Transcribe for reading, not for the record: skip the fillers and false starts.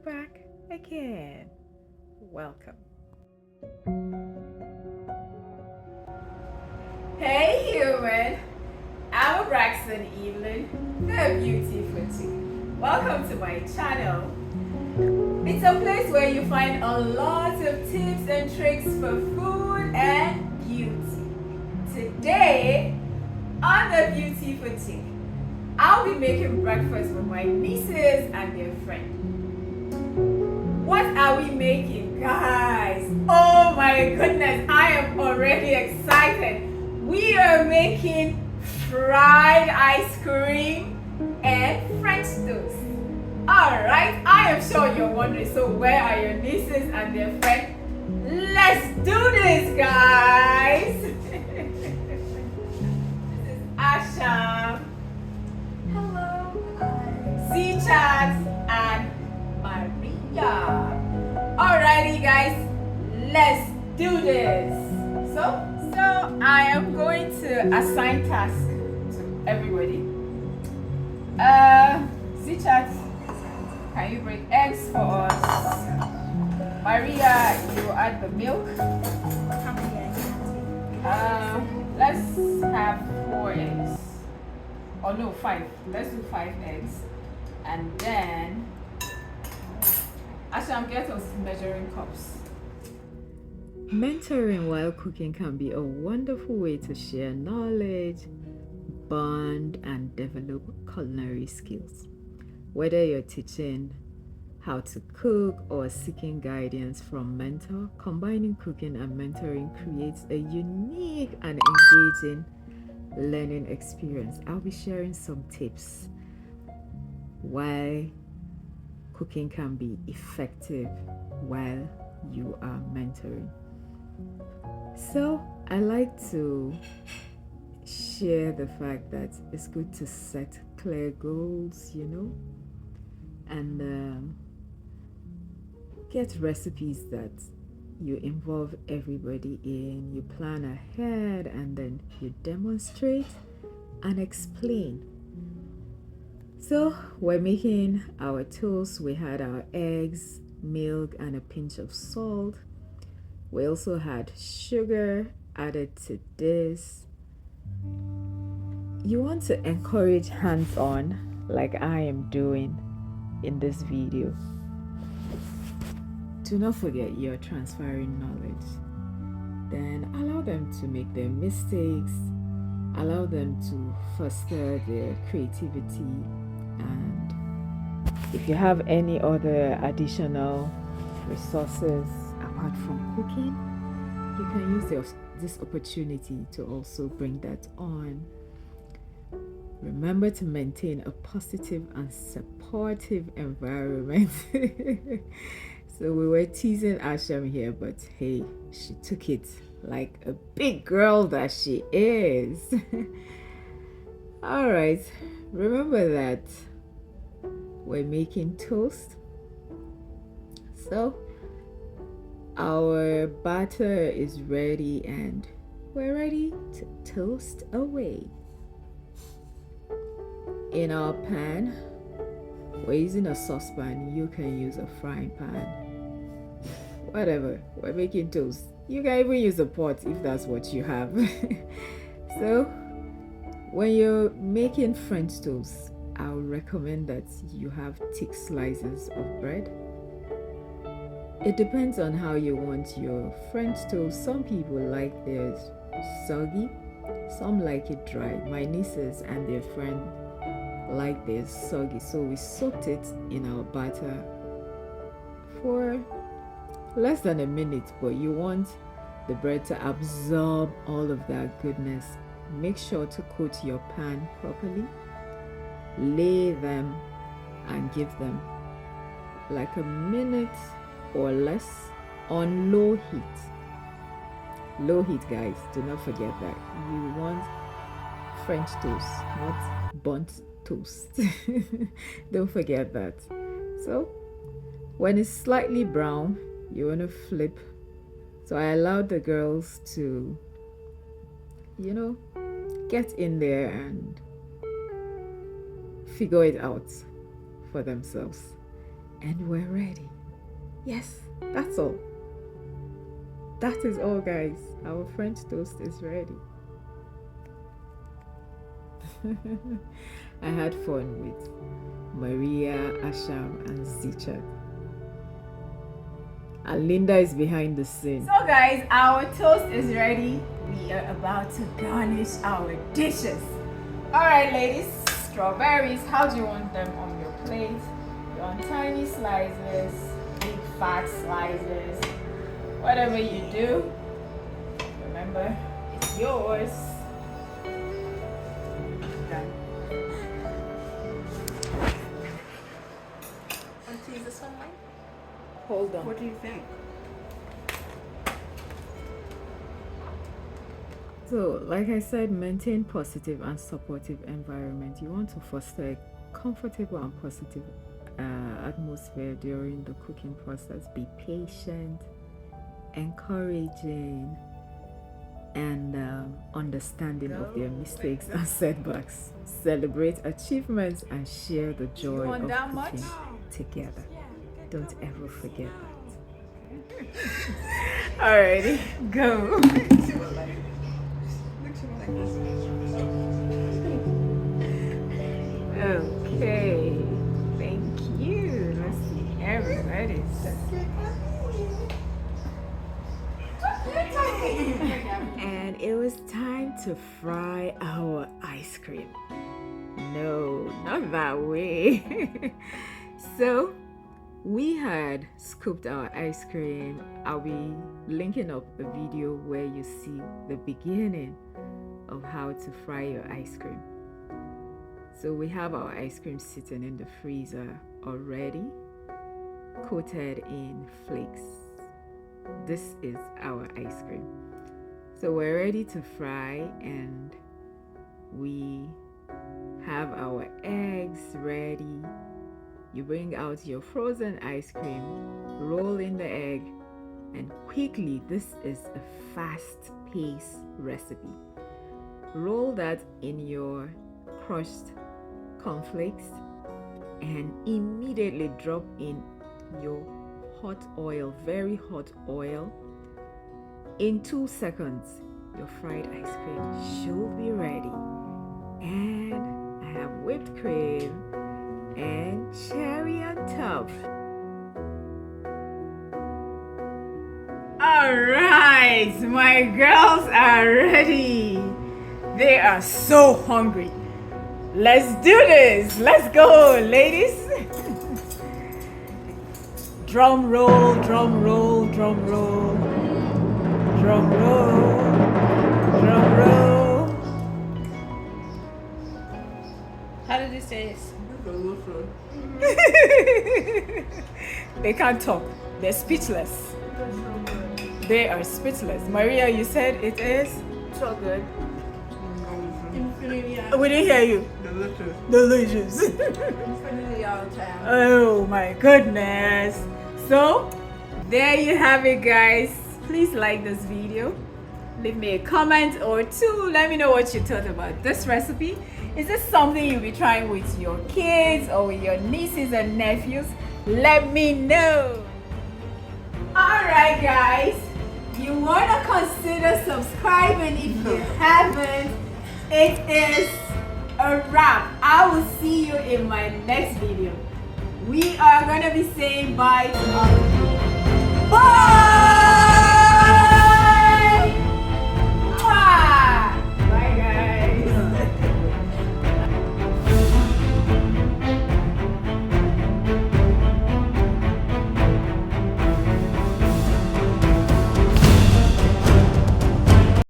back again. Welcome. Hey human, I'm Braxton Evelyn, the Beauty Foodchick. Welcome to my channel. It's a place where you find a lot of tips and tricks for food and beauty. Today, on the Beauty Foodchick, I'll be making breakfast with my nieces and their friend. What are we making, guys? Oh my goodness, I am already excited. We are making fried ice cream and French toast. Alright, I am sure you're wondering, so where are your nieces and their friend? Let's do this, guys! This is Asha. Hello. Z-Chat and Maria. Alrighty, guys, let's do this. So I am going to assign tasks to everybody. Z-Chat, can you break eggs for us? Maria, you add the milk. Let's have 4 eggs. Oh no, 5. Let's do 5 eggs. And then Asham, get us measuring cups. Mentoring while cooking can be a wonderful way to share knowledge, bond, and develop culinary skills. Whether you're teaching how to cook or seeking guidance from mentor, combining cooking and mentoring creates a unique and engaging learning experience. I'll be sharing some tips why cooking can be effective while you are mentoring. So I like to share the fact that it's good to set clear goals, and get recipes that you involve everybody in. You plan ahead and then you demonstrate and explain. So we're making our toast. We had our eggs, milk, and a pinch of salt. We also had sugar added to this. You want to encourage hands-on like I am doing in this video. Do not forget you're transferring knowledge. Then allow them to make their mistakes. Allow them to foster their creativity. And if you have any other additional resources apart from cooking, you can use this opportunity to also bring that on. Remember to maintain a positive and supportive environment. So we were teasing Asham here, but hey, she took it like a big girl that she is. All right, remember that we're making toast. So our batter is ready and we're ready to toast away. In our pan, we're using a saucepan. You can use a frying pan. Whatever, we're making toast. You can even use a pot if that's what you have. So when you're making French toast, I'll recommend that you have thick slices of bread. It depends on how you want your French toast. Some people like theirs soggy, some like it dry. My nieces and their friend like theirs soggy, so we soaked it in our batter for less than a minute, but you want the bread to absorb all of that goodness. Make sure to coat your pan properly, lay them and give them like a minute or less on low heat. Low heat, guys, do not forget that. You want French toast, not burnt toast. Don't forget that. So when it's slightly brown, you want to flip. So I allowed the girls to get in there and figure it out for themselves. and we're ready. Yes, that's all. That is all, guys. Our French toast is ready. I had fun with Maria, Asham, and Zicha. And Linda is behind the scene. So guys, our toast is ready. We are about to garnish our dishes. Alright ladies, strawberries, how do you want them on your plate? You want tiny slices, big fat slices, whatever you do, remember, it's yours. Done. Want to use this one, Mike? Hold on. What do you think? So, like I said, maintain positive and supportive environment. You want to foster a comfortable and positive atmosphere during the cooking process. Be patient, encouraging, and understanding of their mistakes and setbacks. Celebrate achievements and share the joy of cooking together. Don't ever forget that. Alrighty, go. Okay, thank you. Let's see, everybody's. And it was time to fry our ice cream. No, not that way. So, we had scooped our ice cream. I'll be linking up a video where you see the beginning of how to fry your ice cream. So we have our ice cream sitting in the freezer already, coated in flakes. This is our ice cream. So we're ready to fry, and we have our eggs ready. You bring out your frozen ice cream, roll in the egg, and quickly, this is a fast-paced recipe. Roll that in your crushed cornflakes and immediately drop in your hot oil, very hot oil. In 2 seconds, your fried ice cream should be ready. And I have whipped cream and cherry on top. All right, my girls are ready. They are so hungry. Let's do this. Let's go, ladies. Drum roll, drum roll, drum roll. Drum roll, drum roll. How did this taste? They can't talk. They're speechless. They are speechless. Maria, you said it is so good. We didn't hear you. Delicious. Infinity all the time. Oh my goodness. So, there you have it, guys. Please like this video. Leave me a comment or two. Let me know what you thought about this recipe. Is this something you'll be trying with your kids or with your nieces and nephews? Let me know. Alright guys, you want to consider subscribing if you haven't. It is a wrap. I will see you in my next video. We are going to be saying bye to all of you. Bye!